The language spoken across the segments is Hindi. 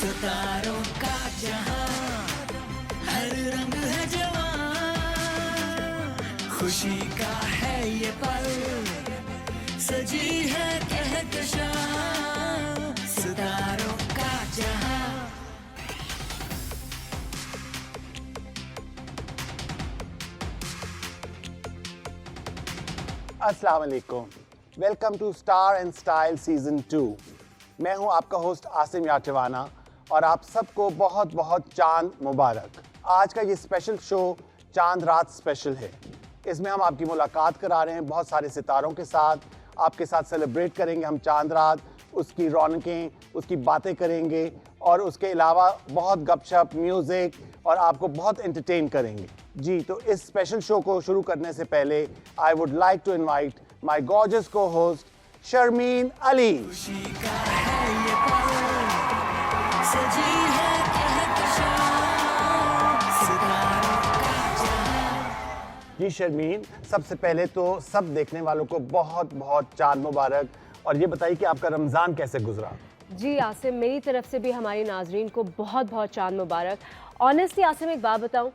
सितारों का जहां, हर रंग है जवां, खुशी का है ये पल, सजी है कहकशां, सितारों का जहां। अस्सलाम वालेकुम, welcome to Star and Style season 2। मैं हूं आपका होस्ट आसिम याटिवाना और आप सबको बहुत बहुत चांद मुबारक। आज का ये स्पेशल शो चांद रात स्पेशल है। इसमें हम आपकी मुलाकात करा रहे हैं बहुत सारे सितारों के साथ। आपके साथ सेलिब्रेट करेंगे हम चांद रात, उसकी रौनकें, उसकी बातें करेंगे और उसके अलावा बहुत गपशप, म्यूज़िक और आपको बहुत एंटरटेन करेंगे। जी, तो इस स्पेशल शो को शुरू करने से पहले I would like to invite my gorgeous co-host Sharmeen Ali. खुशी का है ये पल, सजी है कहकशां, सितारों का जहां। जी शर्मीन, सबसे पहले तो सब देखने वालों को बहुत बहुत चांद मुबारक। और ये बताइए कि आपका रमज़ान कैसे गुजरा? जी आसिम, मेरी तरफ से भी हमारी नाजरीन को बहुत बहुत चांद मुबारक। ऑनेस्टली आसिम, एक बात बताऊं,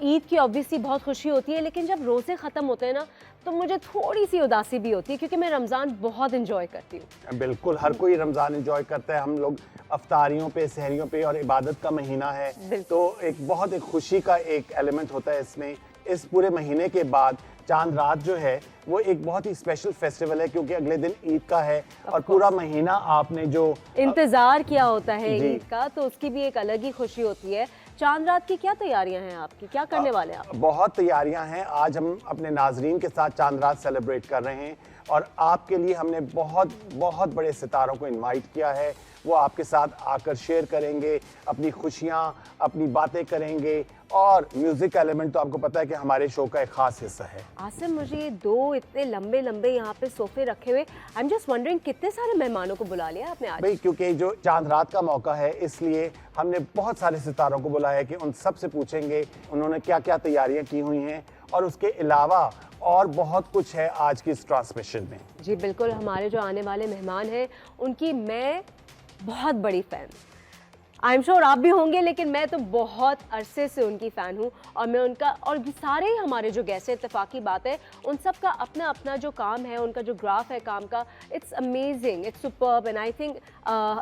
ईद की ऑब्वियसली बहुत खुशी होती है, लेकिन जब रोज़े ख़त्म होते हैं ना तो मुझे थोड़ी सी उदासी भी होती है, क्योंकि मैं रमज़ान बहुत इंजॉय करती हूँ। बिल्कुल, हर कोई रमज़ान एंजॉय करता है। हम लोग अफ्तारियों पे, सहरियों पे, और इबादत का महीना है, तो एक बहुत एक खुशी का एक एलिमेंट होता है इसमें। इस पूरे महीने के बाद चांद रात जो है वो एक बहुत ही स्पेशल फेस्टिवल है, क्योंकि अगले दिन ईद का है और पूरा महीना आपने जो इंतज़ार किया होता है जी। ईद का, तो उसकी भी एक अलग ही खुशी होती है। चांद रात की क्या तैयारियां हैं आपकी, क्या करने वाले हैं आप? बहुत तैयारियां हैं। आज हम अपने नाजरीन के साथ चांद रात सेलिब्रेट कर रहे हैं और आपके लिए हमने बहुत बहुत बड़े सितारों को इनवाइट किया है। वो आपके साथ आकर शेयर करेंगे अपनी खुशियां, अपनी बातें करेंगे, और म्यूजिक एलिमेंट तो आपको पता है कि हमारे शो का एक खास हिस्सा है। आसिम, मुझे ये दो इतने लंबे लंबे यहाँ पे सोफे रखे हुए, आई एम जस्ट वंडरिंग कितने सारे मेहमानों को बुला लिया आपने आज? भाई, क्योंकि जो चांद रात का मौका है, इसलिए हमने बहुत सारे सितारों को बुलाया कि उन सब से पूछेंगे उन्होंने क्या क्या तैयारियां की हुई हैं, और उसके अलावा और बहुत कुछ है आज की इस ट्रांसमिशन में। जी बिल्कुल, हमारे जो आने वाले मेहमान हैं उनकी मैं बहुत बड़ी फ़ैन, आई एम श्योर आप भी होंगे, लेकिन मैं तो बहुत अरसे से उनकी फ़ैन हूँ। और मैं उनका, और सारे ही हमारे जो गेस्ट हैं, इत्तेफाकी बात है, उन सब का अपना अपना जो काम है, उनका जो ग्राफ है काम का, it's amazing, it's superb, and I think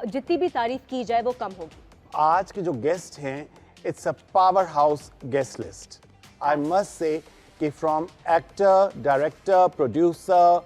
जितनी भी तारीफ़ की जाए वो कम होगी। आज के जो गेस्ट हैं, it's a powerhouse guest list. I must say कि from actor, director, producer,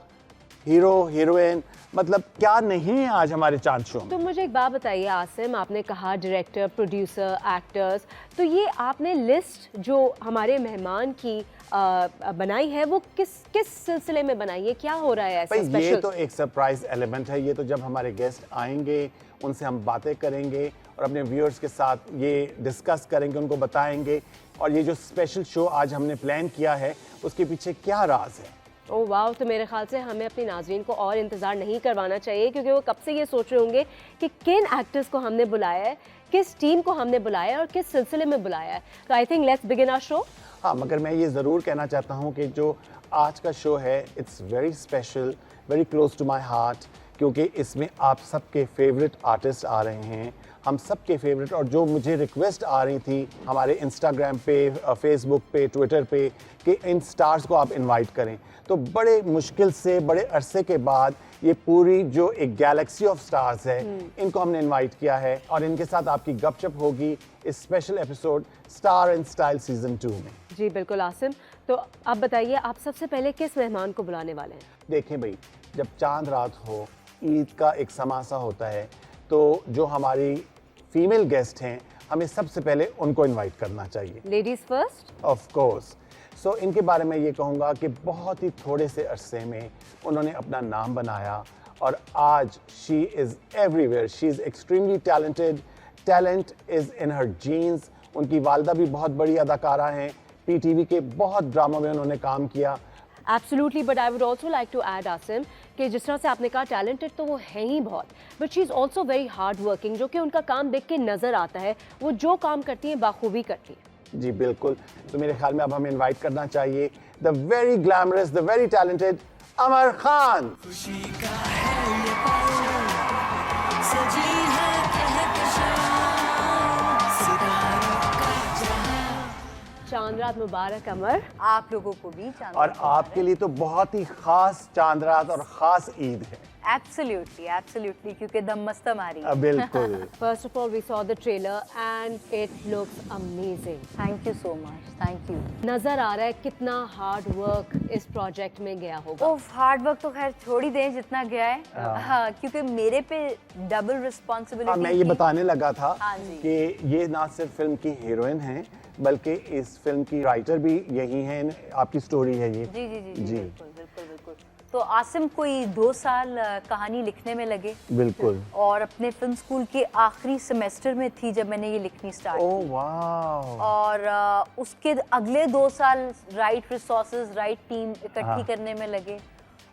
hero, heroine, मतलब क्या नहीं है आज हमारे चांद शो में। तो मुझे एक बात बताइए आसिम, आपने कहा डायरेक्टर, प्रोड्यूसर, एक्टर्स, तो ये आपने लिस्ट जो हमारे मेहमान की बनाई है वो किस किस सिलसिले में बनाई है? क्या हो रहा है ऐसा भाई, स्पेशल? ये तो एक सरप्राइज एलिमेंट है। ये तो जब हमारे गेस्ट आएंगे उनसे हम बातें करेंगे और अपने व्यूअर्स के साथ ये डिस्कस करेंगे, उनको बताएंगे। और ये जो स्पेशल शो आज हमने प्लान किया है, उसके पीछे क्या राज है। ओह वाह, तो मेरे ख्याल से हमें अपनी नाज़रीन को और इंतज़ार नहीं करवाना चाहिए, क्योंकि वो कब से ये सोच रहे होंगे कि किन एक्टर्स को हमने बुलाया है, किस टीम को हमने बुलाया है और किस सिलसिले में बुलाया है। तो I think let's begin our show. हाँ, मगर मैं ये ज़रूर कहना चाहता हूँ कि जो आज का शो है, it's very special, very close to my heart, क्योंकि इसमें आप सबके फेवरेट आर्टिस्ट आ रहे हैं, हम सबके फेवरेट। और जो मुझे रिक्वेस्ट आ रही थी हमारे इंस्टाग्राम पे, फेसबुक पे, ट्विटर पे, कि इन स्टार्स को आप इनवाइट करें, तो बड़े मुश्किल से, बड़े अरसे के बाद ये पूरी जो एक गैलेक्सी ऑफ स्टार्स है, इनको हमने इनवाइट किया है और इनके साथ आपकी गपशप होगी इस special episode star and Style season 2 में। जी बिल्कुल आसिम, तो अब बताइए आप सबसे पहले किस मेहमान को बुलाने वाले हैं? देखें भाई, जब चांद रात हो, ईद का एक समासा होता है, तो जो हमारी फीमेल गेस्ट हैं, हमें सबसे पहले उनको इनवाइट करना चाहिए। Ladies first. Of course. So इनके बारे में ये कहूँगा कि बहुत ही थोड़े से अरसे में उन्होंने अपना नाम बनाया और आज she is everywhere. She is extremely talented, talent is in her genes. उनकी वालदा भी बहुत बड़ी अदाकारा हैं, PTV के बहुत ड्रामा में उन्होंने काम किया। Absolutely, but I would also like to add Asim कि जिस तरह से आपने कहा टैलेंटेड तो वो है ही बहुत, but she is also very hard working, जो कि उनका काम देख के नज़र आता है। वो जो काम करती हैं बाखूबी करती हैं। जी बिल्कुल। तो मेरे ख्याल में अब हमें इनवाइट करना चाहिए the very glamorous, the very talented Amar Khan. खुशी का है ये पल, सजी है कहकशां, चांद रात मुबारक अमर। आप लोगों को भी चांद और आपके लिए तो बहुत ही खास चांद रात और खास ईद है। एब्सोल्युटली क्योंकि दम मस्त हमारी। बिल्कुल। First of all, we saw the trailer and it looks amazing. Thank you so much, thank you. नजर आ रहा है कितना हार्ड वर्क इस प्रोजेक्ट में गया होगा। ओफ, हार्ड वर्क तो खैर छोड़ ही दें जितना गया है। हाँ, क्योंकि मेरे पे डबल रिस्पॉन्सिबिलिटी। हाँ, मैं ये बताने लगा था हाँ जी। कि ये ना सिर्फ फिल्म की हीरोइन है बल्कि इस फिल्म की राइटर भी यही है, आपकी स्टोरी है ये। जी जी जी जी बिल्कुल बिल्कुल बिल्कुल। तो आसिम कोई 2 साल कहानी लिखने में लगे। बिल्कुल। और अपने फिल्म स्कूल के आखिरी सेमेस्टर में थी जब मैंने ये लिखनी स्टार्ट ओह की। वाह। और उसके अगले 2 साल राइट रिसोर्सेज, राइट टीम इकट्ठी करने में लगे।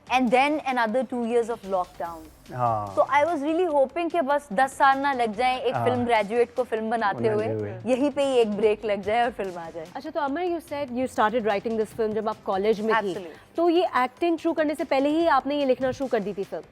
And then another 2 years of lockdown. हाँ। तो आई वाज रियली होपिंग कि बस 10 साल ना लग जाएं एक फिल्म ग्रेजुएट को फिल्म बनाते हुए, यहीं पे ही एक ब्रेक लग जाए और फिल्म आ जाए। अच्छा, तो Amar, you said you started writing this film जब आप कॉलेज में थी, Absolutely. तो ये एक्टिंग शुरू करने से पहले ही आपने ये लिखना शुरू कर दी थी फिल्म?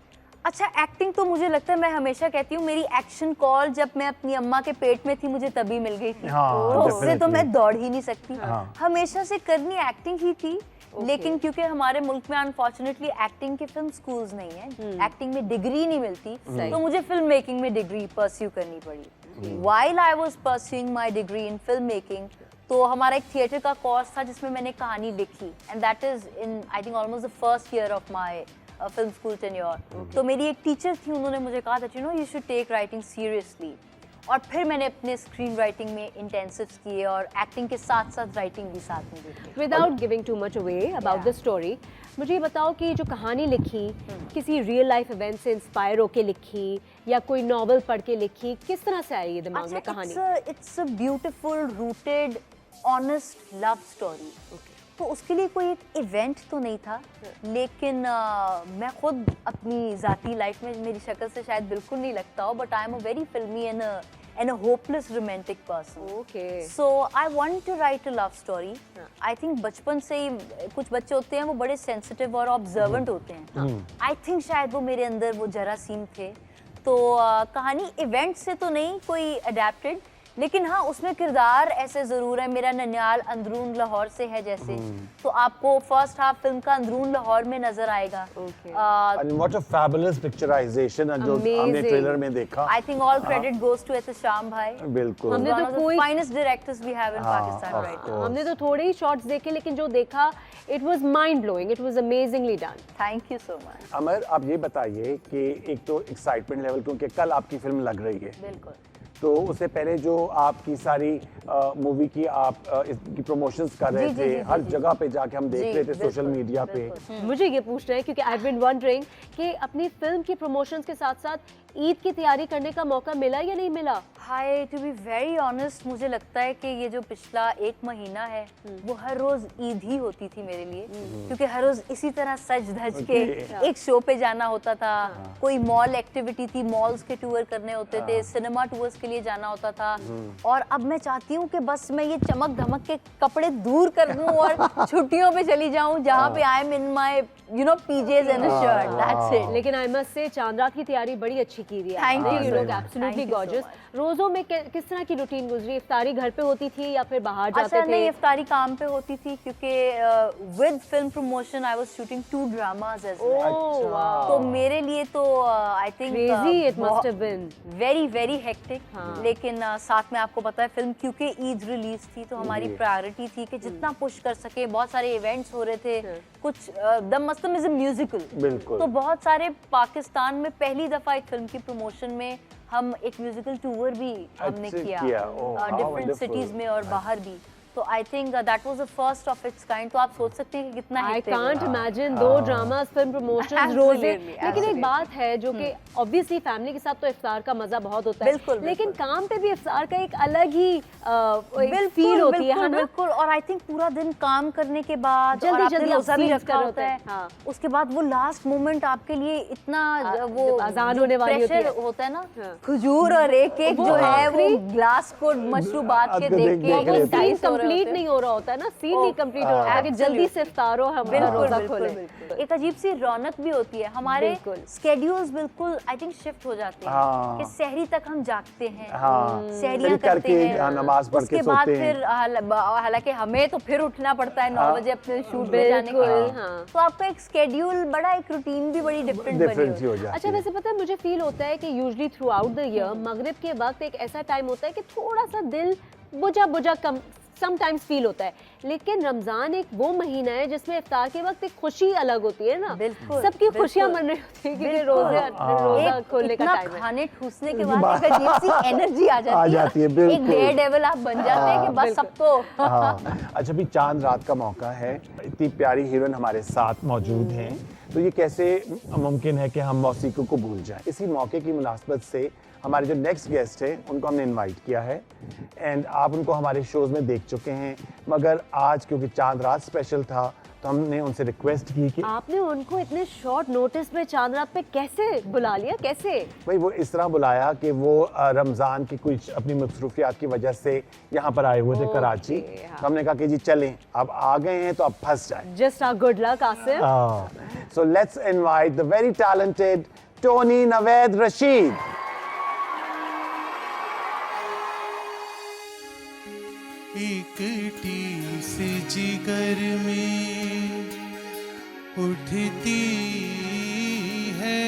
अच्छा, एक्टिंग तो मुझे लगता है, मैं हमेशा कहती हूँ, मेरी एक्शन कॉल जब मैं अपनी अम्मा के पेट में थी मुझे तभी मिल गई थी। हाँ, तो उससे तो definitely. मैं दौड़ ही नहीं सकती। हाँ। हमेशा से करनी एक्टिंग ही थी। लेकिन क्योंकि हमारे मुल्क में अनफॉर्चुनेटली एक्टिंग के फिल्म स्कूल्स नहीं है, एक्टिंग में डिग्री नहीं मिलती, तो मुझे फिल्म मेकिंग में डिग्री परस्यू करनी पड़ी। While I was pursuing my degree in film making, तो हमारा एक थिएटर का कोर्स था जिसमें मैंने कहानी लिखी, and that is in I think almost the first year of my film school tenure. तो मेरी एक टीचर थी, उन्होंने मुझे कहा था, you know, you should take writing seriously. और फिर मैंने अपने स्क्रीन राइटिंग में इंटेंसिव्स किए और एक्टिंग के साथ साथ राइटिंग भी साथ में देखी। Without giving too much away about the story, मुझे ये बताओ कि जो कहानी लिखी किसी रियल लाइफ इवेंट से इंस्पायर होके लिखी या कोई नॉवल पढ़ के लिखी, किस तरह से आई ये दिमाग में कहानी? It's a beautiful rooted honest love story. तो उसके लिए कोई एक इवेंट तो नहीं था, लेकिन मैं खुद अपनी ज़ाती लाइफ में मेरी शक्ल से शायद बिल्कुल नहीं लगता हो, but I am a very filmy and a hopeless romantic person. Okay. So I want to write a love story. I think बचपन से ही कुछ बच्चे होते हैं वो बड़े सेंसिटिव और ऑब्जर्वेंट होते हैं। आई थिंक शायद वो मेरे अंदर वो जरासीम थे। तो कहानी इवेंट से तो नहीं कोई अडेप्टेड, लेकिन हाँ उसमें किरदार ऐसे जरूर है। मेरा ननियाल अंदरून लाहौर से है जैसे, तो आपको फर्स्ट हाफ फिल्म का अंदरून लाहौर में नजर आएगा। And what a fabulous picturization जो हमने ट्रेलर में देखा। I think all credit goes to Ehtesham भाई। बिल्कुल। हमने तो कोई finest directors we have in Pakistan right now. हमने तो थोड़े ही शॉट्स देखे, लेकिन जो देखा it was mind blowing, it was amazingly done. Thank you so much. Amar, आप ये बताइए कि एक तो एक्साइटमेंट लेवल, क्योंकि कल आपकी फिल्म लग रही है, बिल्कुल। तो उससे पहले जो आपकी सारी मूवी की आप इसकी प्रमोशंस कर रहे थे, हर जगह पे जाके हम देख रहे थे सोशल मीडिया पे। मुझे ये पूछना है क्योंकि आई हैव बीन वंडरिंग कि अपनी फिल्म की प्रमोशंस के साथ साथ ईद की तैयारी करने का मौका मिला या नहीं मिला? हाय, टू बी वेरी ऑनेस्ट, मुझे लगता है कि ये जो पिछला 1 महीना है वो हर रोज ईद ही होती थी मेरे लिए, क्योंकि हर रोज इसी तरह सज धज के एक शो पे जाना होता था। कोई मॉल एक्टिविटी थी, मॉल्स के टूर करने होते थे, सिनेमा टूर्स के लिए जाना होता था। और अब मैं चाहती हूँ कि बस मैं ये चमक धमक के कपड़े दूर कर दूं और छुट्टियों पे चली जाऊं जहाँ पे I am in my you know PGs and a shirt, that's it. लेकिन आई मस्ट से चांद रात की तैयारी बड़ी अच्छी की है। Thank you. You look absolutely Thank you so gorgeous. much. रोजों में किस तरह की रूटीन गुजरी? इफ्तारी घर पे होती थी या फिर बाहर जाते अच्छा, थे? नहीं, इफ्तारी काम पे होती थी क्योंकि with film promotion I was shooting 2 dramas as well. Oh wow, तो मेरे लिए तो I think crazy it must have been. Very very hectic. हाँ। लेकिन साथ में आपको पता है फिल्म क्योंकि ईद रिलीज थी तो हमारी प्रायोरिटी थी कि जितना पुश कर सके। बहुत सारे इवेंट्स हो रहे थे, कुछ द मस्तम इज अ म्यूजिकल, बिल्कुल। तो बहुत सारे पाकिस्तान में पहली दफा एक फिल्म की प्रमोशन में हम एक म्यूजिकल टूर भी हमने किया डिफरेंट wonderful. सिटीज में और बाहर भी। तो I think that was the first of its kind. तो आप सोच सकते हैं कि कितना आई hectic कांट होगा। Imagine 2 dramas, film promotions, Absolutely, रोजे। लेकिन एक absolutely. बात है जो कि ऑब्वियसली फैमिली के साथ तो इफ्तार का मजा बहुत होता है, बिल्कुल, लेकिन बिल्कुल। काम पे भी इफ्तार का एक अलग ही फील होती है ना? बिल्कुल। और आई थिंक पूरा दिन काम करने के बाद जल्दी और आपने जल्दी रोजा भी scenes रखा कर होता होते है, हैं। हाँ। उसके बाद वो लास्ट मोमेंट आपके लिए इतना वो जब अजान होने वाली होती प्रेशर है। होता है ना, हाँ। खजूर और एक एक वो जो है वो आखिरी ग्लास को मशरूबात के आपको देख देख के के वो लेते हैं। टाइम कंप्लीट नहीं हो रहा होता है ना, सीन नहीं कंप्लीट हो रहा है कि जल्दी से इफ्तार हो, हम रोजा खोले। एक अजीब सी रौनक भी होती है, हमारे स्केड्यूल्स बिल्कुल आई थिंक शिफ्ट हो जाते हैं कि सहरी तक हम जागते हैं, सहरियां करते हैं, नमाज पढ़ के उसके बाद सोते हैं। फिर हालांकि हमें तो फिर उठना पड़ता है 9 बजे अपने शूट पे जाने के लिए, तो आपका एक स्केड्यूल बड़ा, एक रूटीन भी बड़ी डिफरेंट बनी हो जाती अच्छा, वैसे पता है मुझे फील होता है कि usually through out the year मगरिब के वक्त एक ऐसा टाइम होता है कि थोड़ा सा दिल बुझा बुझा कम समटाइम्स फील होता है, लेकिन रमजान एक वो महीना है जिसमें इफ्तार के वक्त एक खुशी अलग होती है ना, सबकी खुशियां मन रही होती है क्योंकि रोजा खोलने का टाइम है। खाने ठूसने के बाद एक अजीब सी एनर्जी आ जाती है, एक डेयर डेविल आप बन जाते हैं कि बस सब तो। अच्छा, भी चांद रात का मौका है, इतनी प्यारी हीरोइन हमारे साथ मौजूद हैं, तो ये कैसे मुमकिन है कि हम मौसीकी को भूल जाएं। इसी मौके की मुनासबत से हमारे जो नेक्स्ट गेस्ट हैं उनको हमने इनवाइट किया है एंड आप उनको हमारे शोज़ में देख चुके हैं, मगर आज क्योंकि चांद रात स्पेशल था तो हमने उनसे रिक्वेस्ट की कि आपने उनको इतने शॉर्ट नोटिस में चांद रात पे कैसे बुला लिया, कैसे? भाई वो इस तरह बुलाया कि वो रमज़ान की कुछ अपनी मसरूफियात की वजह से यहाँ पर आए हुए थे कराची, तो हमने कहा कि जी चलें, अब आ गए हैं तो अब फंस जाए। Just a good luck Asif. So let's invite the very talented Tony Naved Rashid. एक टीस जिगर में उठती है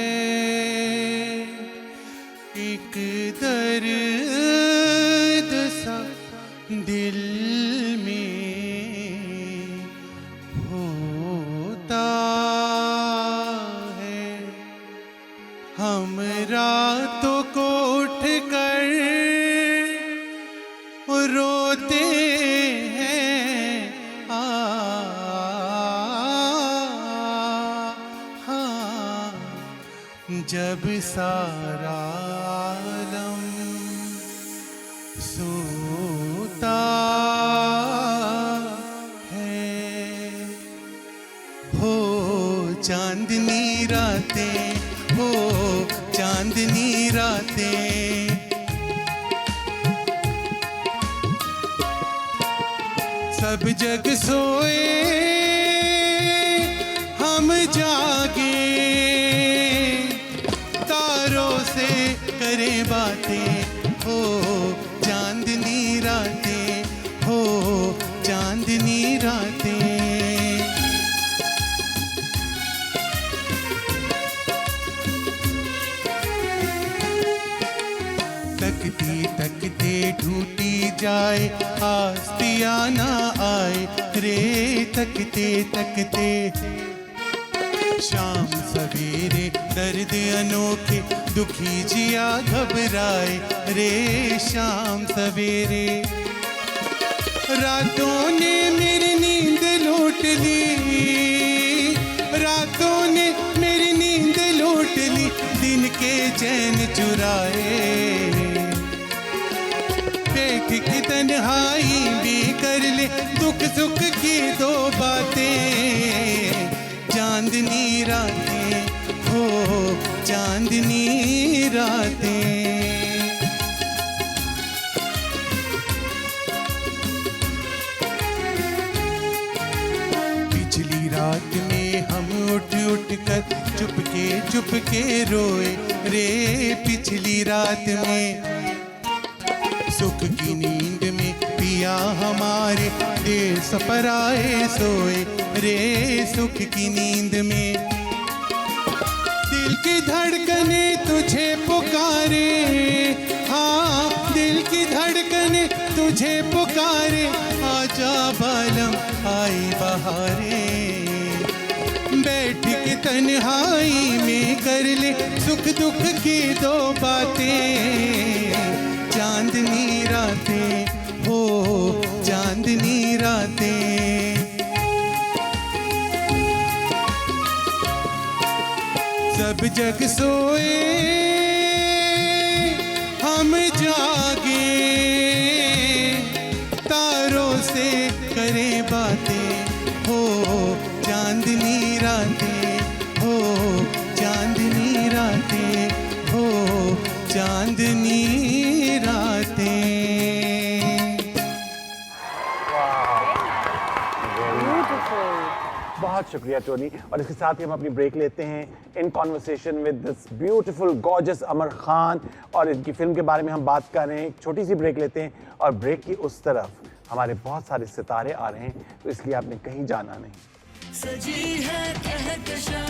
एक दर्द सा दिल में होता है, हम रातों को उठ कर रोते हैं, जब सारा आलम सोता है। हो चांदनी रातें, हो चांदनी रातें, सब जग सोए हम जागे, तारों से करें बातें, हो चांदनी रातें, हो चांदनी रातें। तकते तकते ढूंढी जाए आस्तिया ना आए रे, तकते तकते शाम सवेरे दर्द अनोखे दुखी जिया घबराए रे, शाम सवेरे रातों ने मेरी नींद लूट ली, रातों ने मेरी नींद लूट ली, दिन के चैन चुराए, बैठ के तन्हाई भी कर ले दुख सुख की दो बातें, चांदनी रातें, हो चांदनी रातें। पिछली रात में हम उठ उठ कर चुपके रोए रे, पिछली रात में सुख की नींद में पिया हमारे देश पर आए सोए रे, सुख की नींद में दिल की धड़कने तुझे पुकारे, हाँ दिल की धड़कने तुझे पुकारे, आजा बालम आई बहारे, बैठ के तन्हाई में कर ले सुख दुख की दो बातें, चांदनी रातें, हो चांदनी रातें। सब जग सोए हम जागे, तारों से करें बातें, हो चांदनी रातें, हो चांदनी रातें, हो चांदनी रातें। शुक्रिया टोनी। और इसके साथ ही हम अपनी ब्रेक लेते हैं in conversation with this beautiful gorgeous Amar Khan, और इनकी फिल्म के बारे में हम बात कर रहे हैं। एक छोटी सी ब्रेक लेते हैं और ब्रेक की उस तरफ हमारे बहुत सारे सितारे आ रहे हैं, तो इसलिए आपने कहीं जाना नहीं। सजी है कहकशां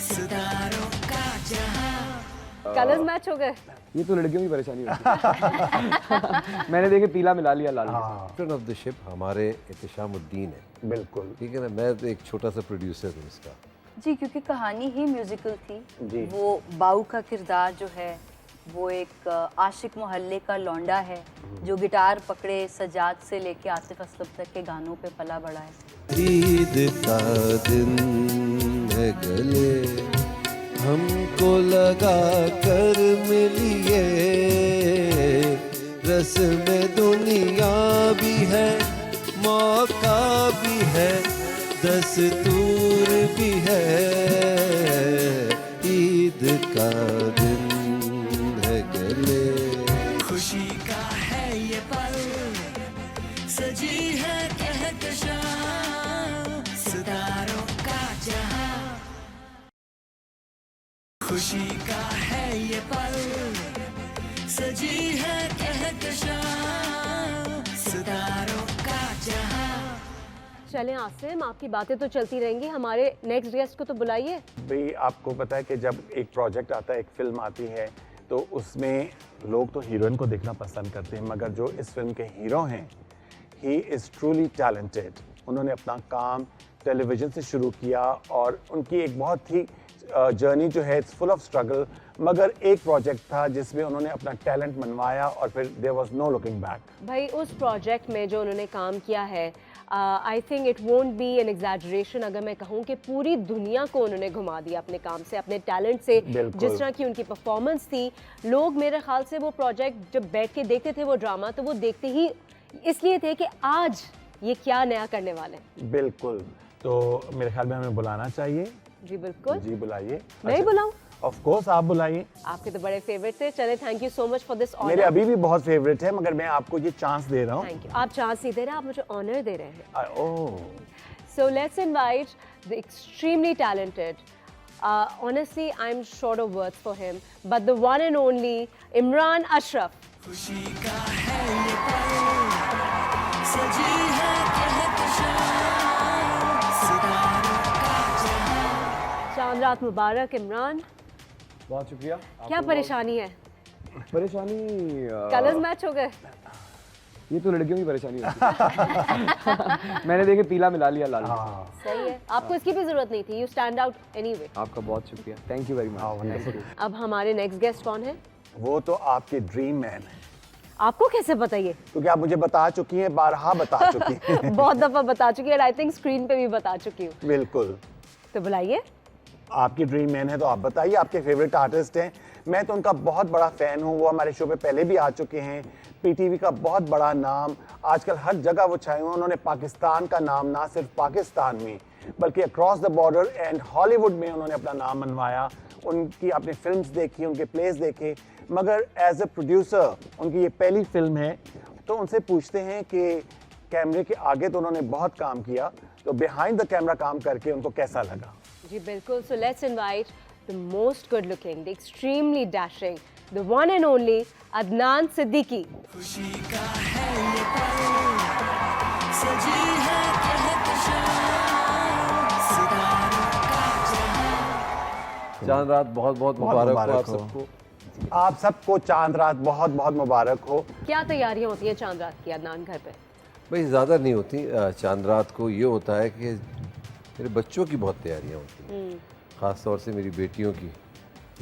सितारों का जहां। कलर्स मैच हो गए। ये तो लड़कियों की परेशानी होती है। मैंने देखे पीला मिला लिया लाल में। कैप्टन ऑफ द शिप हमारे एहतशामुद्दीन है, बिल्कुल ठीक है ना। मैं तो एक छोटा सा प्रोड्यूसर हूँ इसका। जी, क्योंकि कहानी ही म्यूजिकल थी। जी। वो बाऊ का किरदार जो है वो एक आशिक मोहल्ले का लौंडा है जो गिटार पकड़े सजाद से लेके आतिफ असलम तक के गानों पे पला बड़ा है। ईद का दिन है गले हमको लगा कर मिलिए, रस्म दुनिया भी है मौका भी है दस्तूर भी है। ईद का दिन है गले। खुशी का है ये पल, सजी है कहकशां सितारों का जहां। खुशी का है ये पल, सजी है कहकशां सितारों का जहां। चलें आसिम, आपकी बातें तो चलती रहेंगी, हमारे नेक्स्ट गेस्ट को तो बुलाइए। भाई आपको पता है कि जब एक प्रोजेक्ट आता है, एक फिल्म आती है, तो उसमें लोग तो हीरोइन को देखना पसंद करते हैं, मगर जो इस फिल्म के हीरो हैं, ही इज़ ट्रूली टैलेंटेड। उन्होंने अपना काम टेलीविज़न से शुरू किया और उनकी एक बहुत ही जर्नी जो है इट्स फुल ऑफ स्ट्रगल, मगर एक प्रोजेक्ट था जिसमें उन्होंने अपना टैलेंट मनवाया और फिर there was no looking back. भाई उस प्रोजेक्ट में जो उन्होंने काम किया है, I think it won't be an exaggeration अगर मैं कहूँ कि पूरी दुनिया को उन्होंने घुमा दिया अपने काम से, अपने टैलेंट से। जिस तरह की उनकी परफॉर्मेंस थी, लोग मेरे ख्याल से वो प्रोजेक्ट जब बैठ के देखते थे वो ड्रामा, तो वो देखते ही इसलिए थे कि आज ये क्या नया करने वाले हैं। बिल्कुल, तो मेरे ख्याल में हमें बुलाना चाहिए। जी बिल्कुल। जी बुलाइए। मैं ही बुलाऊं? ऑफ कोर्स आप बुलाइए। आपके तो बड़े फेवरेट थे। चले, thank you so much for this honour. मेरे अभी भी बहुत फेवरेट है, मगर मैं आपको ये चांस दे रहा हूँ। Thank you. आप चांस नहीं दे रहे, आप मुझे ऑनर दे रहे हैं। ओह, So let's invite the extremely talented, honestly I'm short of words for him, but the one and only Imran Ashraf. खुशी का है ये पल, सजी है कहकशां सितारों का जहां। चांद रात मुबारक इमरान। बहुत शुक्रिया। क्या परेशानी है? परेशानी कलर्स मैच हो गए। ये तो लड़कियों की परेशानी होती है। मैंने देखे पीला मिला लिया लाल में। सही है, आपको इसकी भी जरूरत नहीं थी। You stand out anyway. आपका बहुत शुक्रिया, थैंक यू वेरी मच। अब हमारे नेक्स्ट गेस्ट कौन है? वो तो आपके ड्रीम मैन है, आपको कैसे पता ये? क्योंकि आप मुझे बता चुकी हैं, बारहा बता चुकी हैं। बहुत दफा बता चुकी है, आई थिंक स्क्रीन पे भी बता चुकी हूँ। बिल्कुल, तो बुलाइए। आपकी ड्रीम मैन है तो आप बताइए, आपके फेवरेट आर्टिस्ट हैं। मैं तो उनका बहुत बड़ा फ़ैन हूँ, वो हमारे शो पे पहले भी आ चुके हैं। पीटीवी का बहुत बड़ा नाम, आजकल हर जगह वो छाए हुए हैं। उन्होंने पाकिस्तान का नाम ना सिर्फ पाकिस्तान में बल्कि across the border and Hollywood में उन्होंने अपना नाम मनवाया। उनकी आपने फिल्म्स देखी, उनके प्लेस देखे, मगर एज ए प्रोड्यूसर उनकी ये पहली फिल्म है। तो उनसे पूछते हैं कि कैमरे के आगे तो उन्होंने बहुत काम किया, तो बिहाइंड द कैमरा काम करके उनको कैसा लगा। जी बिल्कुल। So let's invite the most good looking, the extremely dashing, the one and only Adnan Siddiqui. खुशी का है ये पल, सजी है कहकशां सितारों का जहां। चांद रात बहुत बहुत मुबारक हो आप हो। सबको। आप सबको चांद रात बहुत बहुत मुबारक हो। क्या तैयारियां होती हैं चांद रात की अदनान घर पे? भाई ज़्यादा नहीं होती। चांद रात को ये होता है कि मेरे बच्चों की बहुत तैयारियाँ होती हैं, ख़ास तौर से मेरी बेटियों की।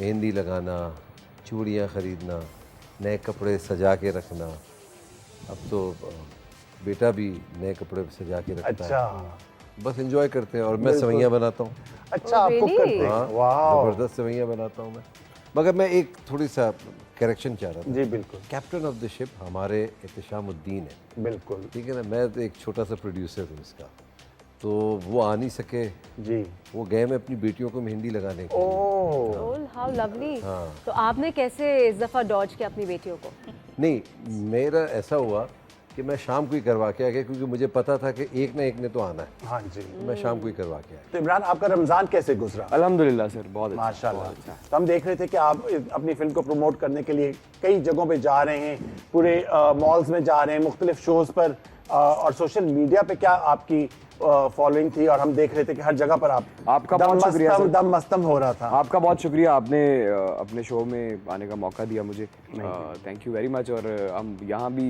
मेहंदी लगाना, चूड़ियाँ ख़रीदना, नए कपड़े सजा के रखना। अब तो बेटा भी नए कपड़े सजा के रखता अच्छा, है। बस एंजॉय करते हैं। और मैं सेवइयाँ बनाता हूँ। अच्छा Oh, आप कुक really? करते हैं? हाँ, वाह, ज़बरदस्त सेवइयाँ बनाता हूँ मैं। मगर मैं एक थोड़ी सा करेक्शन चाह रहा था। जी बिल्कुल कैप्टन ऑफ द शिप हमारे एहतशामुद्दीन है, बिल्कुल। ठीक है ना। मैं तो एक छोटा सा प्रोड्यूसर हूँ इसका, तो वो आ नहीं सके। जी, वो गए मैं अपनी बेटियों को मेहंदी लगाने के लिए। ओह, ओह हाउ लवली। हाँ। तो आपने कैसे इस दफा डॉज किया अपनी बेटियों को? नहीं, मेरा ऐसा हुआ कि मैं शाम को ही करवा के आ गया, क्योंकि मुझे पता था कि एक ना एक ने तो आना है। हाँ जी। तो मैं शाम को ही करवा के आया। तो इमरान, आपका रमज़ान कैसे गुजरा? अल्हम्दुलिल्लाह सर, बहुत अच्छा। माशाल्लाह। तो हम देख रहे थे कि आप अपनी फिल्म को प्रमोट करने के लिए कई जगहों पे जा रहे हैं, पूरे मॉल्स में जा रहे हैं, मुख्तलिफ शोज़ पर, और सोशल मीडिया पे क्या आपकी फॉलोइंग थी, और हम देख रहे थे कि हर जगह पर आपका बहुत शुक्रिया सर। दम मस्तम हो रहा था। आपका बहुत शुक्रिया, आपने अपने शो में आने का मौका दिया मुझे, थैंक यू वेरी मच। और हम यहाँ भी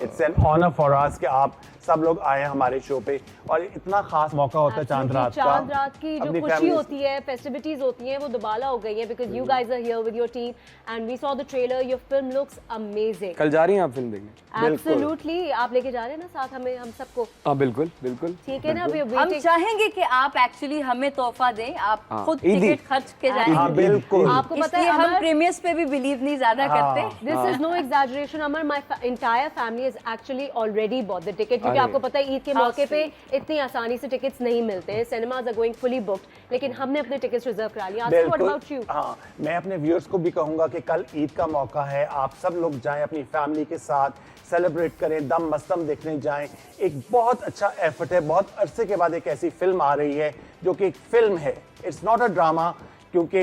it's an honour for us कि आप सब लोग आए हमारे शो पे, और इतना खास मौका होता है चांद रात का। चांद रात की जो अपनी खुशी families- होती है, फेस्टिविटीज होती हैं, वो दुबाला हो गई है because you guys are here with your team and we saw the trailer, your film looks amazing. कल जा रही हैं आप फिल्म देखने? एब्सोल्युटली, आप लेके जा रहे हैं ना साथ हमें, हम सबको? हाँ बिल्कुल बिल्कुल। ठीक है ना? अभी हम waiting- चाहेंगे कि आप एक्चुअली हमें तोहफा दें, आप हाँ, खुद ईदी। टिकट खर्च के हाँ जाएंगे। बिल्कुल। आपको पता है इसलिए हम अमर, प्रीमियर्स पे भी बिलीव नहीं ज्यादा करते। This is no exaggeration Amar, my entire family is actually already bought the ticket, क्योंकि अरे। आपको पता है ईद के मौके पे इतनी आसानी से टिकट्स नहीं मिलते हैं, cinemas are going fully booked, लेकिन हमने अपने टिकट्स रिजर्व करा लिए। Asif, what about you? हाँ, मैं अपने व्यूअर्स को भी कहूंगा कि कल ईद का मौका है, आप सब लोग जाएं अपनी फैमिली के साथ, सेलिब्रेट करें, दम मस्तम देखने जाएं। एक बहुत अच्छा एफर्ट है, बहुत अरसे के बाद एक ऐसी फिल्म आ रही है जो कि एक फिल्म है, इट्स नॉट अ ड्रामा, क्योंकि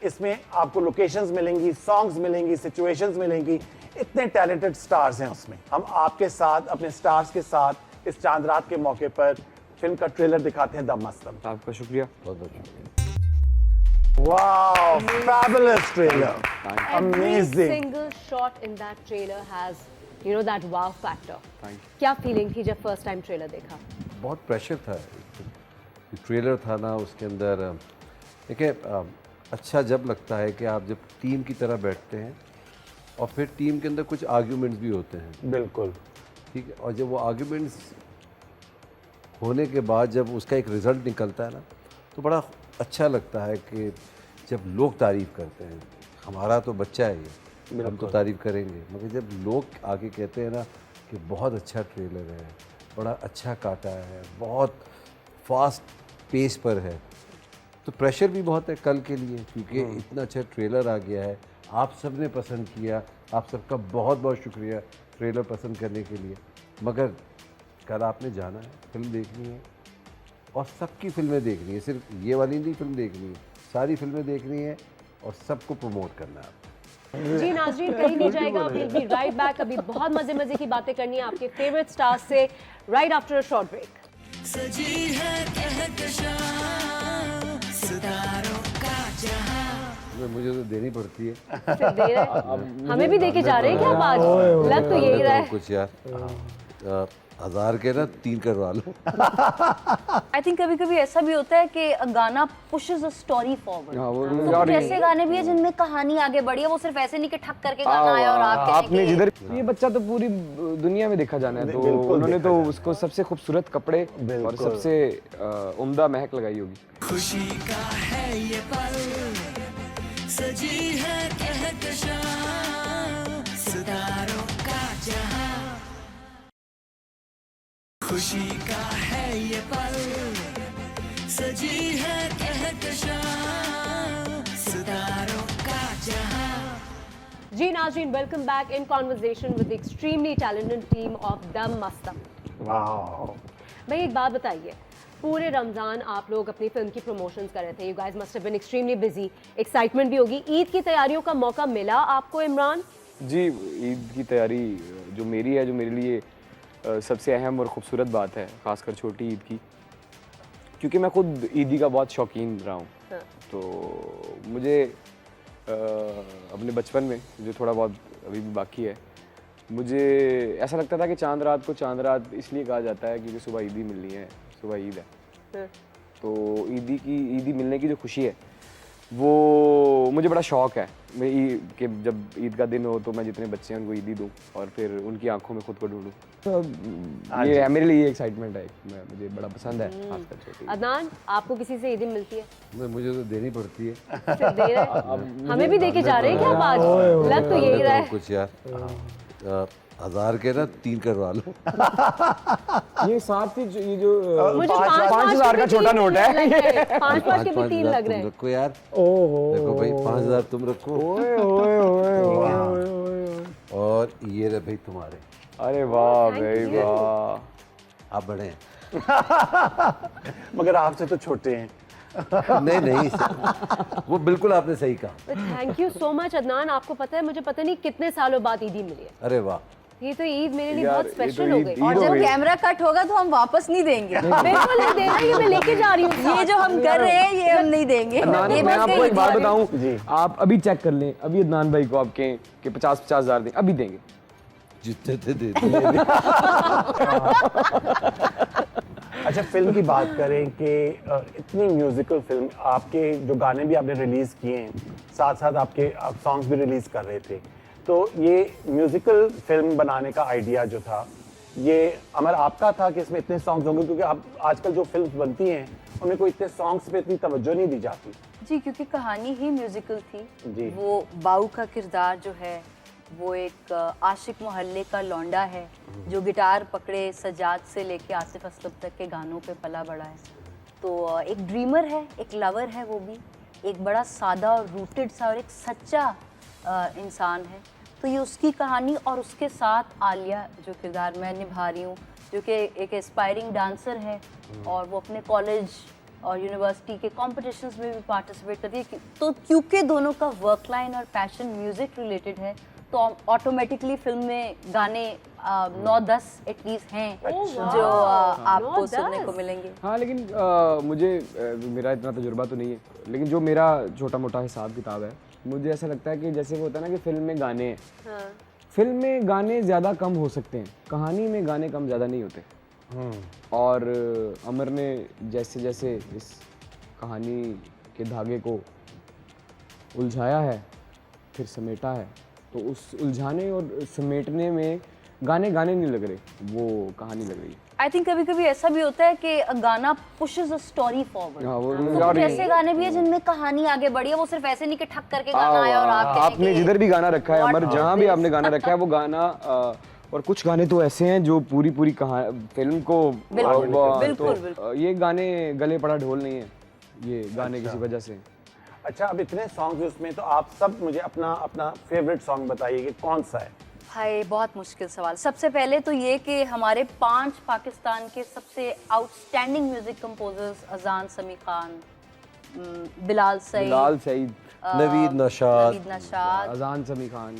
इसमें आपको लोकेशंस मिलेंगी, सॉन्ग्स मिलेंगी, सिचुएशंस मिलेंगी, इतने टैलेंटेड स्टार्स हैं उसमें। हम आपके साथ, अपने स्टार्स के साथ इस चांद रात के मौके पर फिल्म का ट्रेलर दिखाते हैं, दम मस्तम। आपका शुक्रिया। बहुत बहुत शुक्रिया। Wow, fabulous trailer. Every Amazing. single shot in that trailer has, you know, that wow factor. Thank you. क्या फीलिंग थी जब फर्स्ट टाइम ट्रेलर देखा? बहुत प्रेशर था, ट्रेलर था ना, उसके अंदर देखिए अच्छा जब लगता है कि आप जब टीम की तरह बैठते हैं और फिर टीम के अंदर कुछ आर्ग्यूमेंट्स भी होते हैं, बिल्कुल। ठीक है, और जब वो आर्ग्यूमेंट्स होने के बाद जब उसका एक रिज़ल्ट निकलता है ना, तो बड़ा अच्छा लगता है कि जब लोग तारीफ़ करते हैं। हमारा तो बच्चा है ये, हम तो तारीफ़ करेंगे, मगर जब लोग आके कहते हैं ना कि बहुत अच्छा ट्रेलर है, बड़ा अच्छा काटा है, बहुत फास्ट पेस पर है, तो प्रेशर भी बहुत है कल के लिए, क्योंकि इतना अच्छा ट्रेलर आ गया है, आप सब ने पसंद किया, आप सबका बहुत बहुत शुक्रिया ट्रेलर पसंद करने के लिए। मगर कल आपने जाना है, फिल्म देखनी है, और सबकी फिल्में देखनी है, सिर्फ ये वाली नहीं फिल्म देखनी है, सारी फिल्में देखनी है और सबको प्रमोट करना है आपको। जी नाज़रीन, कहीं नहीं जाएगा, we'll be right back। अभी बहुत मजे मजे की बातें करनी है आपके फेवरेट स्टार्स से, right after a short break. सजी है कहकशां सितारों का जहां। मुझे तो देनी पड़ती है। दे रहे हमें भी देके जा रहे हैं क्या आप आज? लग तो यही रहा है। कुछ यार 1000 के ना 3 करवा लो। आई थिंक कभी कभी ऐसा भी होता है कि गाना पुशेस अ स्टोरी फॉरवर्ड। हाँ, वो कुछ ऐसे गाने भी है जिनमें कहानी आगे बढ़ी है, वो सिर्फ ऐसे नहीं कि ठक करके गाना आया और आप आपने कहें कि जिधर ये बच्चा तो पूरी दुनिया में देखा जाना है, तो बिल्कुल उन्होंने देखा तो जाना। उसको सबसे खूबसूरत कपड़े और बिल्कुल। सबसे उम्दा महक लगाई होगी। खुशी का है ये पल, सजी है कहकशां सितारों का जहां। खुशी का है ये पल, सजी है कहकशां सितारों का जहां। जी नाज़रीन, welcome back in conversation with extremely talented team of Dam Mastam. वाह। भाई एक बात बताइए, पूरे रमज़ान आप लोग अपनी फिल्म की प्रमोशंस कर रहे थे, you guys must have been extremely busy, excitement भी होगी, ईद की तैयारियों का मौका मिला आपको इमरान? जी, ईद की तैयारी जो मेरी है, जो मेरे लिए सबसे अहम और ख़ूबसूरत बात है, ख़ासकर छोटी ईद की, क्योंकि मैं खुद ईदी का बहुत शौकीन रहा हूँ। हाँ। तो मुझे अपने बचपन में जो थोड़ा बहुत अभी भी बाकी है, मुझे ऐसा लगता था कि चांद रात को चांद रात इसलिए कहा जाता है क्योंकि सुबह ईदी मिलनी है, सुबह ईद है। हाँ। तो ईदी मिलने की जो खुशी है वो मुझे बड़ा शौक़ है मैं कि जब ईद का दिन हो तो मैं जितने बच्चे हैं उनको ईदी दूँ और फिर उनकी आंखों में खुद को ढूंढूँ। तो ये है मेरे लिए एक्साइटमेंट है, मुझे बड़ा पसंद है खासकर छोटी। अदनान, आपको किसी से ईदी मिलती है? मुझे तो देनी पड़ती है। सिर्फ दे रहे हैं? हमें भी देके जा रहे हैं क्या आप आज? लग तो यही रहा है। कुछ यार 1000 के ना 3 करवा लो। ये साथ ही ये जो मुझे 5,000 का छोटा नोट है। 5,000 के भी 3 लग रहे तुम हैं। रखो यार, ओहो, देखो भाई 5000 तुम रखो, ओए ओए ओए ओए ओए। और ये रहे भाई तुम्हारे। अरे वाह thank भाई you. वाह। आप बड़े हैं। मगर आपसे तो छोटे हैं। नहीं नहीं, वो बिल्कुल आपने सही कहा। Thank you so much Adnan. आपको पता है मुझे पता नहीं कितने सालों बाद ईदी मिली है। अरे वाह, ये तो ईद मेरे लिए यार, बहुत ये तो स्पेशल हो ईद- गई। ईद और हो जब गई। कैमरा कट होगा तो हम वापस नहीं देंगे। बिल्कुल नहीं देना, ये मैं लेके जा रही हूँ। ये जो हम कर रहे हैं ये हम नहीं देंगे। अदनान, ये मैं बस आपको गई एक बात थी। बताऊं, जी। आप अभी चेक कर लें, अभी अदनान भाई को आपके कि 50-50 हज़ार दें, अभी देंगे। जितने थे दे दिए। अच्छा, फिल्म की बात करें कि इतनी म्यूजिकल फिल्म, आपके जो गाने भी आपने रिलीज किए हैं, साथ साथ आपके सॉन्ग्स भी रिलीज कर रहे थे, तो ये म्यूजिकल फिल्म बनाने का आइडिया जो था, ये अमर आपका था कि इसमें इतने सॉन्ग्स होंगे? क्योंकि आप आजकल जो फिल्म्स बनती हैं उनमें कोई इतने सॉन्ग्स पे इतनी तवज्जो नहीं दी जाती। जी, क्योंकि कहानी ही म्यूजिकल जी। थी। वो बाऊ का किरदार जो है वो एक आशिक मोहल्ले का लौंडा है जो गिटार पकड़े सजाद से लेके आसिफ असलम तक के गानों पे पला बड़ा है। तो एक ड्रीमर है, एक लवर है, वो भी एक बड़ा सादा और रूटेड सा और एक सच्चा इंसान है। तो ये उसकी कहानी, और उसके साथ आलिया जो किरदार मैं निभा रही हूँ, जो कि एक एस्पायरिंग डांसर है और वो अपने कॉलेज और यूनिवर्सिटी के कॉम्पिटिशन्स में भी पार्टिसिपेट करती है। तो क्योंकि दोनों का वर्क लाइन और पैशन म्यूज़िक रिलेटेड है, तो ऑटोमेटिकली फिल्म में गाने 9-10 एटलीस्ट हैं जो आपको 9-10 सुनने को मिलेंगे। हाँ, लेकिन मुझे मेरा इतना तजुर्बा तो नहीं है, लेकिन जो मेरा छोटा मोटा हिसाब किताब है, मुझे ऐसा लगता है कि जैसे वो होता है ना कि फिल्म में गाने हैं, हाँ। फिल्म में गाने ज़्यादा कम हो सकते हैं, कहानी में गाने कम ज़्यादा नहीं होते। और अमर ने जैसे जैसे इस कहानी के धागे को उलझाया है, फिर समेटा है, तो उस उलझाने और समेटने में गाने गाने नहीं लग रहे, वो कहानी लग रही है। आई थिंक कभी कभी ऐसा भी होता है कि गाना पुशेस अ स्टोरी फॉरवर्ड। हाँ, वो तो और कुछ ऐसे गाने भी है जिनमें कहानी आगे बढ़ी है, वो सिर्फ ऐसे नहीं कि ठक करके गाना आया और आप कहें आपने कि जिधर भी गाना रखा है what अमर, is जहाँ भी this? आपने गाना रखा है वो गाना और कुछ गाने तो ऐसे हैं जो पूरी पूरी फिल्म को बिल्कुल। ये गाने गले पड़ा ढोल नहीं है, ये गाने किसी वजह से। अच्छा, अब इतने सॉन्ग्स उसमें, तो आप सब मुझे अपना अपना फेवरेट सॉन्ग बताइए कि कौन सा है। हाय, बहुत मुश्किल सवाल। सबसे पहले तो ये कि हमारे 5 पाकिस्तान के सबसे आउटस्टैंडिंग म्यूजिक कंपोजर्स अजान समी खान, बिलाल बिलाल सईद, सईद, नवीद नशाद, नवीद नशाद, अजान समी खान,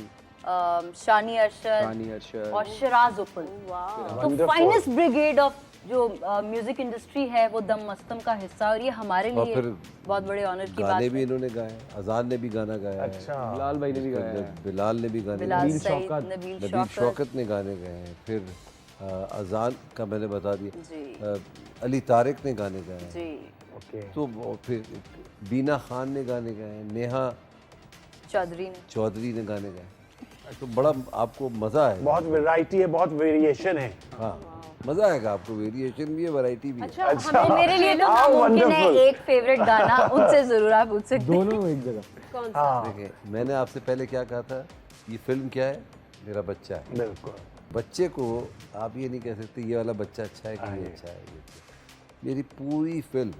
शानी अरशद रानी अरशद, और शिराज उपुल। तो फाइनेस्ट ब्रिगेड ऑफ जो म्यूजिक इंडस्ट्री है वो दम मस्तम का हिस्सा, और ये हमारे और लिए फिर बहुत बड़े ऑनर की बात गाने भी है। इन्होंने गाए, अजान ने भी गाना गाया है, अच्छा, बिलाल भाई ने भी गाया है, बिलाल ने भी गाने बिलाल गाए, सईद, शौकत, नबील नबील शौकत, शौकत ने गाने गाए हैं, फिर अजान का मैंने बता दिया, जी अली तारिक ने गाने गाए हैं, जी, ओके। तो और फिर बीना खान ने गाने गाए हैं, नेहा चौधरी ने गाने गाए, तो बड़ा आपको मज़ा आएगा। बहुत वैरायटी है, बहुत वेरिएशन है। हाँ, मज़ा आएगा आपको, वेरिएशन भी है, वैरायटी भी है। अच्छा, तो मेरे लिए तो How नामुमकिन है wonderful. एक फेवरेट गाना उनसे जरूर आप पूछ सकते हैं। दोनों एक जगह। कौन सा? देखिए, मैंने आपसे पहले क्या कहा था, ये फिल्म क्या है, मेरा बच्चा है। बिल्कुल। बच्चे को आप ये नहीं कह सकते ये वाला बच्चा अच्छा है कि ये अच्छा है, ये अच्छा है। मेरी पूरी फिल्म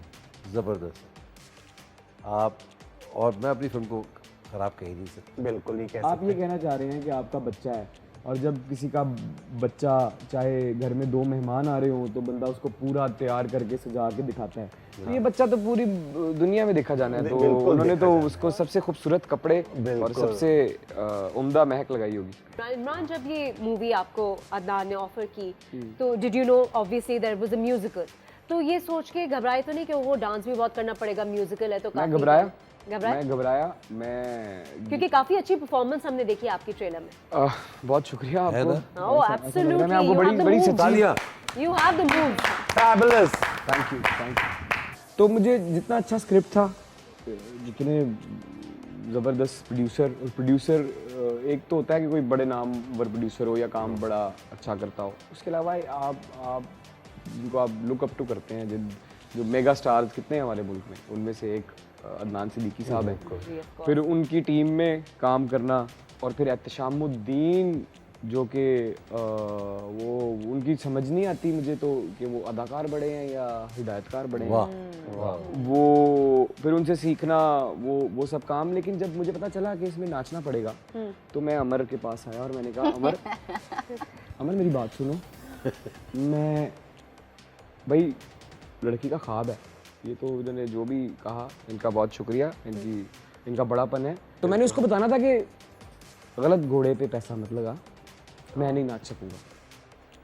ज़बरदस्त है, आप और मैं अपनी फिल्म को ख़राब कह ही नहीं सकता। बिल्कुल, ये कह आप सकते ये कहना चाह रहे हैं कि आपका बच्चा है, और जब किसी का बच्चा, चाहे घर में 2 मेहमान आ रहे हो, तो बंदा उसको पूरा तैयार करके सजा के दिखाता है, तो ये बच्चा तो पूरी दुनिया में देखा जाना है, तो बिल्कुल उन्होंने देखा तो जाना उसको सबसे खूबसूरत कपड़े और बिल्कुल। सबसे उम्दा महक लगाई होगी। इमरान, जब ये मूवी आपको अदनान ने ऑफर की, तो did you know obviously there was a musical, तो ये सोच के घबराए तो नहीं कि वो डांस भी बहुत करना पड़ेगा, म्यूजिकल है तो मैं काफी घबराया, क्योंकि काफी अच्छी परफॉर्मेंस हमने देखी आपकी ट्रेलर में। बहुत शुक्रिया है आपको। ना? ओह एब्सोल्युटली, मैं आपको बड़ी सच्ची तालियां। You have the moves. Fabulous. Thank you. तो मुझे जितना अच्छा स्क्रिप्ट था, जितने ज़बरदस्त प्रोड्यूसर एक तो होता है कि कोई बड़े नामवर प्रोड्यूसर हो या काम बड़ा अच्छा करता हो, उसके अलावा आप जिनको आप लुक अप टू करते हैं, जो मेगा स्टार्स कितने हैं हमारे मुल्क में, उनमें से एक अदनान सिद्दीकी साहब हैं। फिर उनकी टीम में काम करना, और फिर एहतशामुद्दीन जो कि वो उनकी समझ नहीं आती मुझे तो कि वो अदाकार बड़े हैं या हिदायतकार बड़े हैं। वाह वो फिर उनसे सीखना वो सब काम। लेकिन जब मुझे पता चला कि इसमें नाचना पड़ेगा तो मैं अमर के पास आया और मैंने कहा अमर मेरी बात सुनो। मैं भाई लड़की का ख्वाब है ये, तो उन्होंने जो भी कहा इनका बहुत शुक्रिया, इनका बड़ापन है। तो मैंने उसको बताना था कि गलत घोड़े पे पैसा मत लगा, मैं नहीं नाच सकूंगा।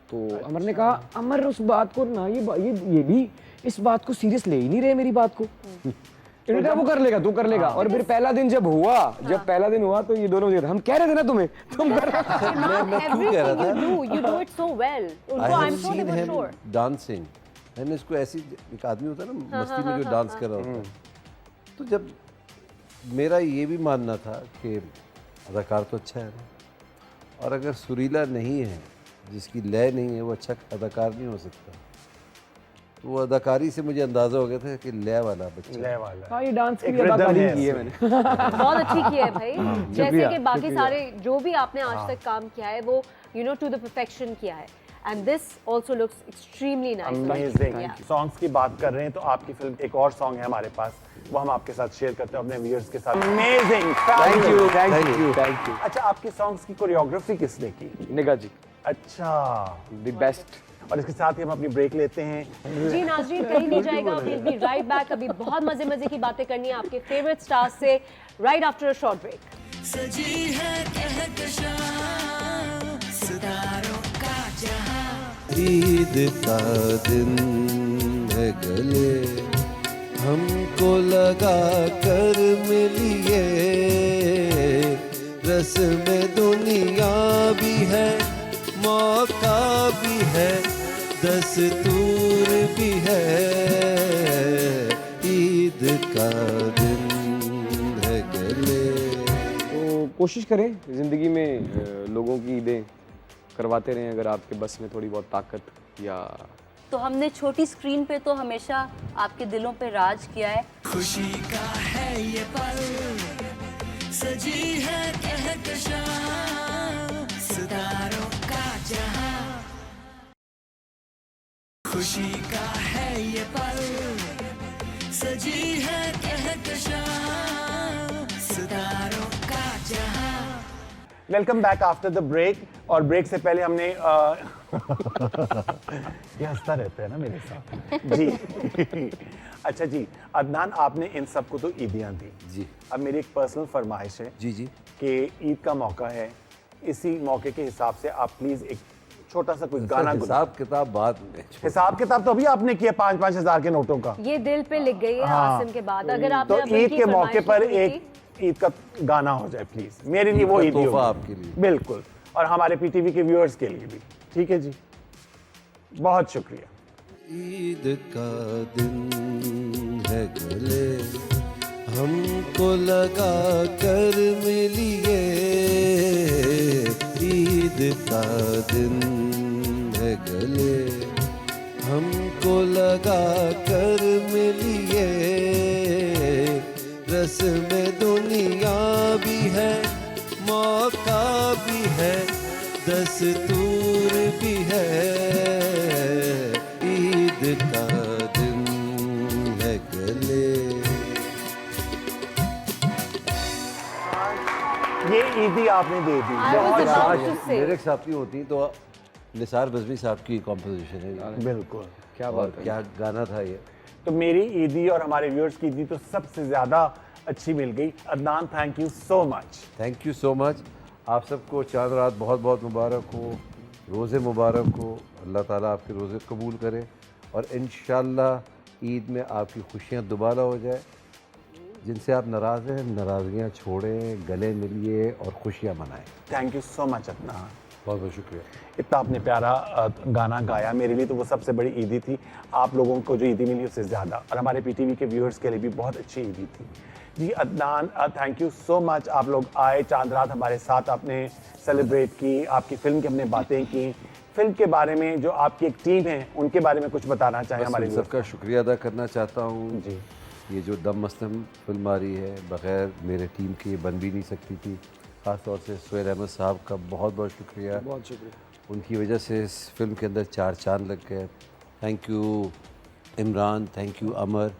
तो अमर ने कहा अमर उस बात को ना ये भी इस बात को सीरियस ले ही नहीं रहे मेरी बात को। इन्होंने कहा वो कर लेगा, तू कर लेगा। और फिर पहला दिन जब पहला दिन हुआ तो ये दोनों हम कह रहे थे ना तुम्हें तुम कर मैं क्यों कह रहा था you do it so well. उनको I'm sure they were sure. Dancing. मैंने इसको ऐसी, एक आदमी होता है ना मस्ती में जो डांस कर रहा होता है, तो जब मेरा ये भी मानना था कि अदाकार तो अच्छा है ना, और अगर सुरीला नहीं है, जिसकी लय नहीं है, वो अच्छा अदाकार नहीं हो सकता। तो वो अदाकारी से मुझे अंदाजा हो गया था कि लय वाला बच्चा। लय वाला। हाँ, ये डांस की एक rhythm अदाकारी है की है मैंने। बहुत अच्छी की है भाई। जैसे शुक्रिया, कि बाकी शुक्रिया। सारे जो भी आपने आज तक काम किया है वो टू द परफेक्शन किया है। And this also looks extremely nice. Amazing. Songs की बात कर रहे हैं तो आपकी फिल्म एक और सॉन्ग है हमारे पास, वो हम आपके साथ शेयर करते हैं अपने व्यूअर्स के साथ। Amazing, thank you Thank you. Thank you. अच्छा, आपकी सॉन्ग्स की कोरियोग्राफी किसने की? निगाह जी अच्छा, द बेस्ट। और इसके साथ ही हम अपनी ब्रेक लेते हैं। जी नाज़रीन, कहीं नहीं जाएगा, we'll be right back। अभी बहुत मजे की बातें करनी है आपके फेवरेट स्टार्स से right after a short break. सजी है कहकशां सितारों का जहां, ईद का दिन है गले, हमको लगा कर मिलिए, रस्म दुनिया भी है, मौका भी है, दस्तूर भी है, ईद का दिन है गले। तो कोशिश करें ज़िंदगी में लोगों की ईदें करवाते रहें, अगर आपके बस में थोड़ी बहुत ताकत या। तो हमने छोटी स्क्रीन पे तो हमेशा आपके दिलों पे राज किया है। खुशी का है ये पल, सजी है कहकशां सितारों का जहां, खुशी का है ये पल, सजी है कहकशां सितारों का जहां। Welcome back after the break. और ब्रेक से पहले हमने ये हंसता रहता है ना मेरे साथ जी। अच्छा जी अदनान, आपने इन सबको तो ईदियाँ दी जी। अब मेरी एक पर्सनल फरमाइश है जी जी। कि ईद का मौका है, इसी मौके के हिसाब से आप प्लीज एक छोटा सा कुछ गाना हिसाब किताब बाद में। हिसाब किताब तो अभी आपने किया 5-5 हज़ार के नोटों का। ये दिल पे लिख गई है हाँ। आसिम के बाद। अगर तो आपने अपनी ईद के मौके पर फरमाइश एक ईद का गाना हो जाए प्लीज, मेरे लिए वो का ईद तोहफा आपके लिए। बिल्कुल, और हमारे पीटीवी के व्यूअर्स के लिए भी। ठीक है जी, बहुत शुक्रिया। ईद का दिन है गले, हमको लगा कर मिलिए, ईद का दिन है गले, हमको लगा कर मिलिए, रस्म दुनिया भी है, मौका भी है, दस्तूर भी है, ईद का दिन है गले। ये ईदी आपने दे दी। I was बहुत about शुक्रिया। to say। मेरे साहब की होती तो निसार बज़मी साहब की कॉम्पोजिशन है। बिल्कुल, क्या और बात है। क्या गाना था ये। तो मेरी ईदी और हमारे व्यूअर्स की ईदी तो सबसे ज्यादा अच्छी मिल गई। Adnan, thank you so much. Thank you so much. आप सबको चांद रात बहुत बहुत मुबारक हो, रोज़े मुबारक हो, अल्लाह ताला आपके रोज़े कबूल करे, और इंशाअल्लाह ईद में आपकी खुशियाँ दुबारा हो जाए। जिनसे आप नाराज़ हैं, नाराज़गियाँ छोड़ें, गले मिलिए और खुशियाँ मनाएं। Thank you so much Adnan, बहुत बहुत शुक्रिया। इतना आपने प्यारा गाना गाया, मेरे लिए तो वो सबसे बड़ी ईदी थी। आप लोगों को जो ईदी मिली उससे ज़्यादा, और हमारे पीटीवी के व्यूअर्स के लिए भी बहुत अच्छी ईदी थी। जी Adnan, thank you so much. आप लोग आए, चांद रात हमारे साथ आपने सेलिब्रेट की, आपकी फ़िल्म की हमने बातें की। फिल्म के बारे में जो आपकी एक टीम है उनके बारे में कुछ बताना चाहें हमारे बस सबका शुक्रिया अदा करना चाहता हूँ जी। ये जो दम मस्तम फिल्म आ रही है, बग़ैर मेरे टीम के ये बन भी नहीं सकती थी। ख़ास तौर से सुहेल अहमद साहब का बहुत बहुत शुक्रिया। बहुत शुक्रिया। उनकी वजह से इस फिल्म के अंदर 4 चांद लग गए। Thank you Imran, thank you Amar,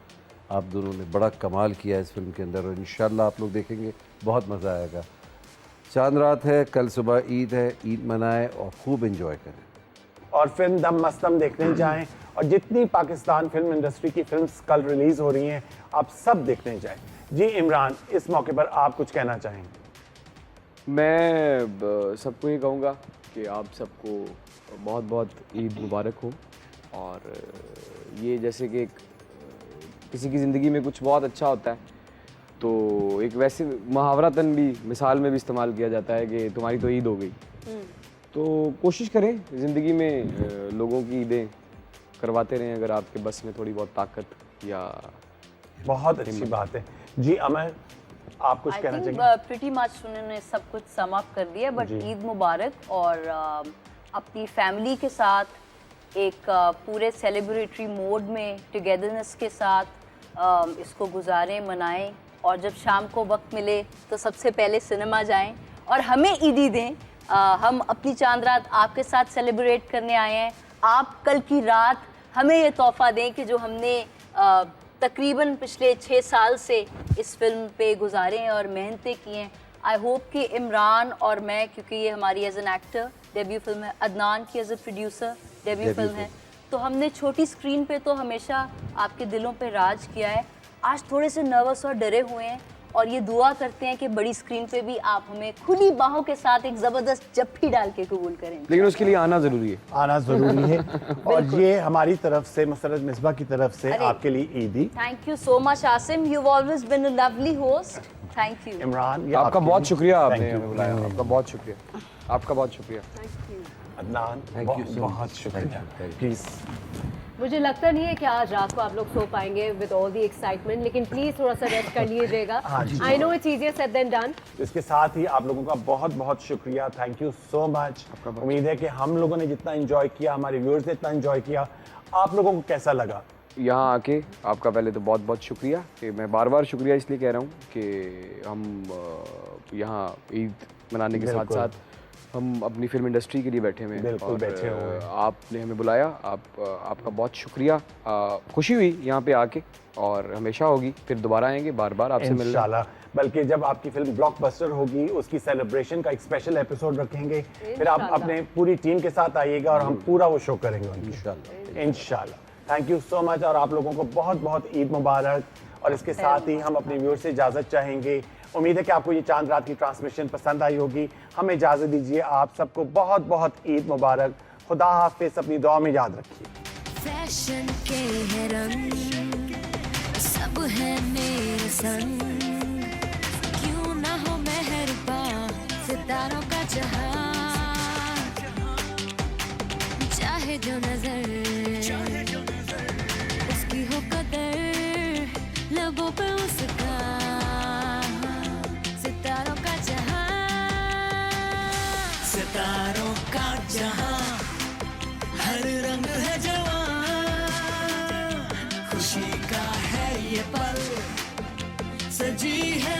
आप दोनों ने बड़ा कमाल किया इस फिल्म के अंदर और इंशाल्लाह आप लोग देखेंगे बहुत मज़ा आएगा। चांद रात है, कल सुबह ईद है, ईद मनाएं और खूब एंजॉय करें। और फिल्म दम मस्तम देखने जाएं और जितनी पाकिस्तान फिल्म इंडस्ट्री की फिल्म्स कल रिलीज़ हो रही हैं आप सब देखने जाएं। जी इमरान, इस मौके पर आप कुछ कहना चाहेंगे? मैं सबको ये कहूँगा कि आप सबको बहुत बहुत ईद मुबारक हो। और ये जैसे कि किसी की ज़िंदगी में कुछ बहुत अच्छा होता है तो एक वैसे मुहावरतन भी मिसाल में भी इस्तेमाल किया जाता है कि तुम्हारी तो ईद हो गई। तो कोशिश करें ज़िंदगी में लोगों की ईदें करवाते रहें अगर आपके बस में थोड़ी बहुत ताकत या। बहुत अच्छी बात है। जी अमर, आप कुछ कहना चाहेंगे? प्रीटी मच उन्होंने सब कुछ सम अप कर दिया। बट ईद मुबारक और अपनी फैमिली के साथ एक पूरे सेलिब्रेटरी मोड में टुगेदरनेस के साथ इसको गुजारें, मनाएं और जब शाम को वक्त मिले तो सबसे पहले सिनेमा जाएं और हमें ईदी दें। हम अपनी चांद रात आपके साथ सेलिब्रेट करने आए हैं। आप कल की रात हमें ये तोहफा दें कि जो हमने तकरीबन पिछले 6 साल से इस फिल्म पे गुजारे हैं और मेहनतें की हैं। आई होप कि इमरान और मैं, क्योंकि ये हमारी as an actor debut film है, अदनान की as a producer debut film है, तो हमने छोटी स्क्रीन पे तो हमेशा आपके दिलों पे राज किया है। आज थोड़े से नर्वस और डरे हुए हैं और ये दुआ करते हैं कि बड़ी स्क्रीन पे भी आप हमें खुली बाहों के साथ एक ज़बरदस्त जप्फी डाल के कबूल करेंगे। लेकिन उसके लिए आना ज़रूरी है। आना ज़रूरी है। और ये हमारी तरफ से, मसरत मिसबा की तरफ से आपके लिए ईदी। Thank you so much Asim, you always been a lovely host. Thank you Imran, ये आपका बहुत शुक्रिया, Thank आपने you. हमें बुलाया। आपका बहुत शुक्रिया, आपका बहुत शुक्रिया। अदनान, Thank you so बहुत much. शुक्रिया। Thank you. प्लीज़। मुझे लगता नहीं है कि आज रात को आप लोग सो पाएंगे विद ऑल दी एक्साइटमेंट, लेकिन प्लीज थोड़ा सा रेस्ट कर लीजिएगा। I know it's easier said than done. इसके साथ ही आप लोगों का बहुत बहुत शुक्रिया। Thank you so much. उम्मीद है कि हम लोगों ने जितना एंजॉय किया, हमारे व्यूअर्स ने इतना एंजॉय किया, आप लोगों को कैसा लगा? यहाँ आके आपका पहले तो बहुत बहुत शुक्रिया। कि मैं बार बार शुक्रिया इसलिए कह रहा हूँ कि हम यहाँ ईद मनाने के साथ साथ हम अपनी फिल्म इंडस्ट्री के लिए बैठे हुए हैं। बिल्कुल बैठे हुए हैं। आपने हमें बुलाया, आपका बहुत शुक्रिया। खुशी हुई यहाँ पे आके और हमेशा होगी, फिर दोबारा आएंगे बार बार आपसे मिलने इंशाल्लाह। बल्कि जब आपकी फिल्म ब्लॉकबस्टर होगी उसकी सेलिब्रेशन का एक स्पेशल एपिसोड रखेंगे, फिर आप अपने पूरी टीम के साथ आइएगा और हम पूरा वो शो करेंगे इंशाल्लाह। थैंक यू सो मच और आप लोगों को बहुत बहुत ईद मुबारक। और इसके साथ ही हम अपने व्यूअर्स से इजाज़त चाहेंगे। उम्मीद है कि आपको ये चांद रात की ट्रांसमिशन पसंद आई होगी। हमें इजाज़त दीजिए। आप सबको बहुत बहुत ईद मुबारक। खुदा हाफिज़। अपनी दुआ में याद रखिए। फैशन के है रंग सब है मेरे संग, क्यों ना हो मेहरबान सितारों का जहां, चाहे जो नजर उसकी हो कदर, लबों पे उसका सितारों का जहां, सितारों का जहां, हर रंग है जवां, खुशी का है ये पल, सजी है